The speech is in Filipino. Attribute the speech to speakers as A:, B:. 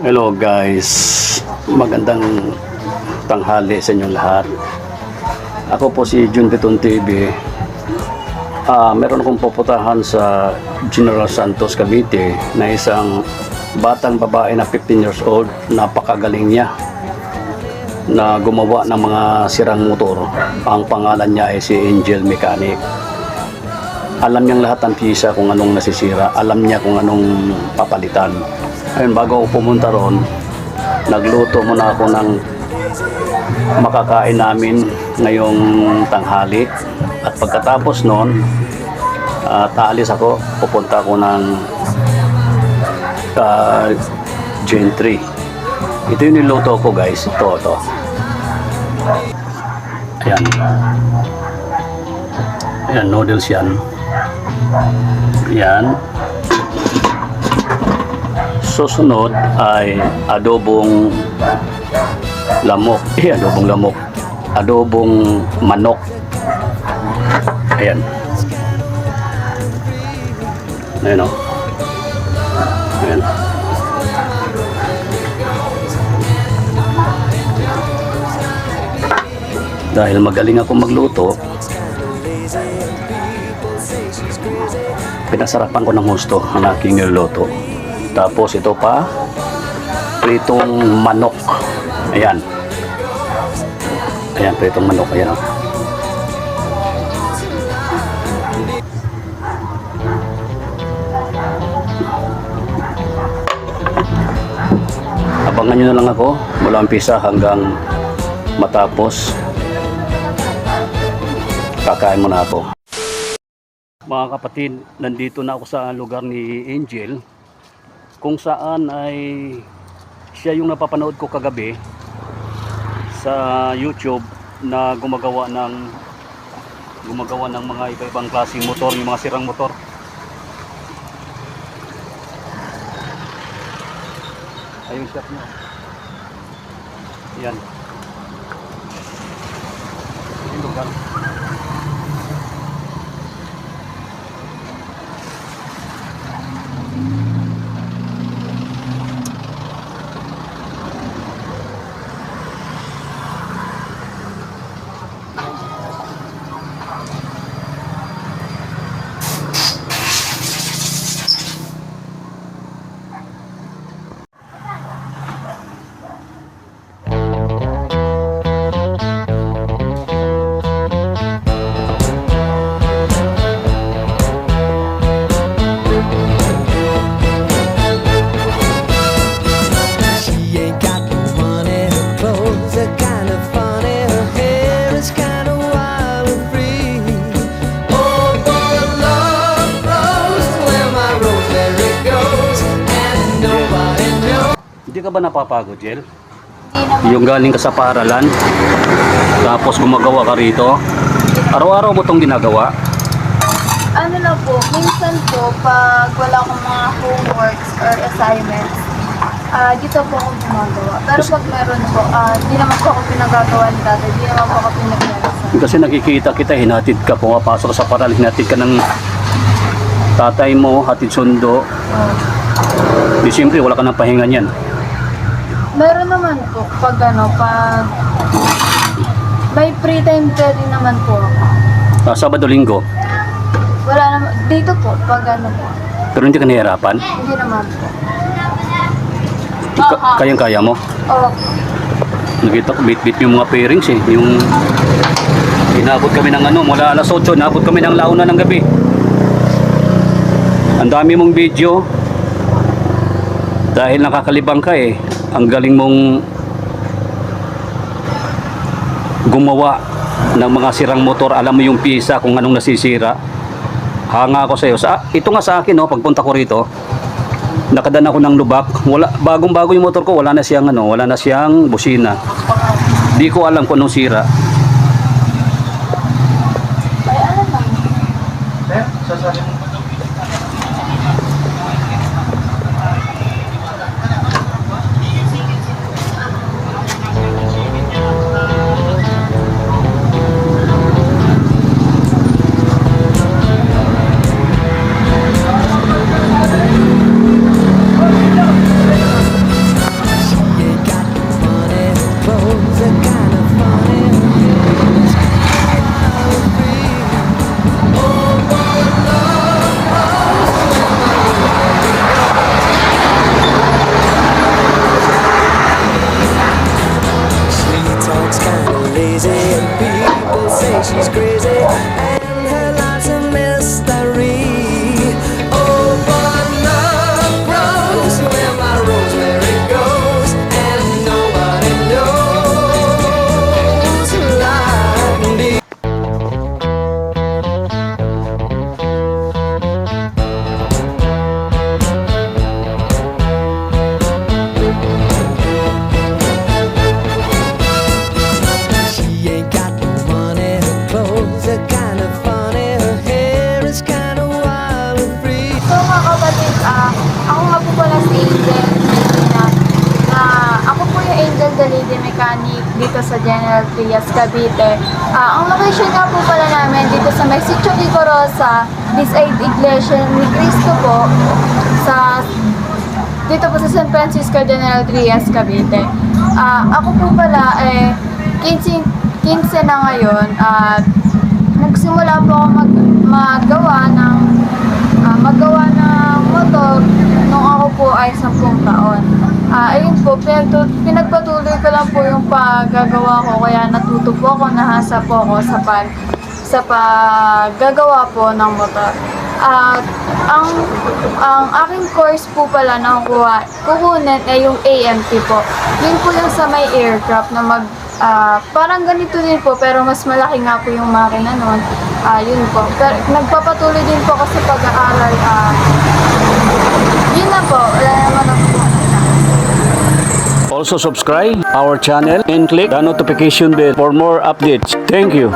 A: Hello guys, magandang tanghali sa inyong lahat. Ako po si Jun Piton TV. Meron akong puputahan sa General Santos, Cavite na isang batang babae na 15 years old. Napakagaling niya na gumawa ng mga sirang motor. Ang pangalan niya ay si Angel Mechanic. Alam niyang lahat ng piyesa kung anong nasisira. Alam niya kung anong papalitan. Ayun, bago ako pumunta ron, nagluto muna ako ng makakain namin ngayong tanghali. At pagkatapos nun, taalis ako, pupunta ako ng Gentry. Ito yung niluto ko guys, ito. Ayan, noodles yan. Yan. Susunod ay adobong lamok. Adobong manok. Ayan. Ayan o. Ayan. Dahil magaling ako magluto, pinasarapan ko ng gusto ang aking niluto. Tapos ito pa, pritong manok. Ayan. Ayan, pritong manok. Ayan o. Abangan nyo na lang ako mula umpisa hanggang matapos. Kakain muna ako. Mga kapatid, nandito na ako sa lugar ni Angel, kung saan ay siya yung napapanood ko kagabi sa YouTube na gumagawa ng mga iba-ibang klaseng motor, yung mga sirang motor. Ayun shop niya. Yan. Yung lugar. Hindi ka ba napapagod, Jel? Yung galing ka sa paaralan, tapos gumagawa ka rito, araw-araw mo itong ginagawa?
B: Ano lang po, minsan po, pag wala akong mga homeworks or assignments, dito po ako gumagawa. Pero pag meron po, di naman po ako pinagagawa ni tatay, di naman po ako pinaglalasan.
A: Kasi nakikita kita, hinatid ka, pumapasok ka sa paaralan, hinatid ka ng tatay mo, hatid sundo. Di siyempre, wala ka ng pahinga niyan.
B: Meron naman po, pag may free time ka din naman po ako.
A: Sabado, Linggo.
B: Wala naman, dito po, pag po.
A: Pero hindi ka nahihirapan?
B: Hindi naman po.
A: Kayang-kaya mo?
B: Oo.
A: Nakita ko, bit-bit yung mga pairings eh. Yung inabot kami ng mula alas 8, inabot kami ng launa ng gabi. Ang dami mong video. Dahil nakakalibang ka eh. Ang galing mong gumawa ng mga sirang motor. Alam mo yung pisa kung anong nasisira. Hanga ako sa iyo. Ito nga sa akin, pagpunta ko rito, nakadaan ako ng lubak. Bagong-bago yung motor ko, wala na siyang busina. Di ko alam kung anong sira.
B: Ay, ano lang. mechanic dito sa General Trias, Cavite. Ang location nga po pala namin dito sa may Sitio Vigorosa, beside Iglesia ni Cristo po, dito po sa San Francisco, General Trias, Cavite. Ako po pala 15 na ngayon at nagsimula po ako maggawa ng motor nung ako po ay 10 taon. Ayun po, pinagpatuloy ko lang po yung paggagawa ko, kaya natuto po ako, nahasa po ako sa paggagawa po ng motor. Ang aking course po pala na kukunin ay yung AMT po. Yun po yung sa may aircraft na parang ganito din po, pero mas malaki nga po yung makina nun. Yun po. Pero nagpapatuloy din po ako sa pag-aaral. Yun na po. Wala naman ako po.
A: Also subscribe our channel and click the notification bell for more updates. Thank you.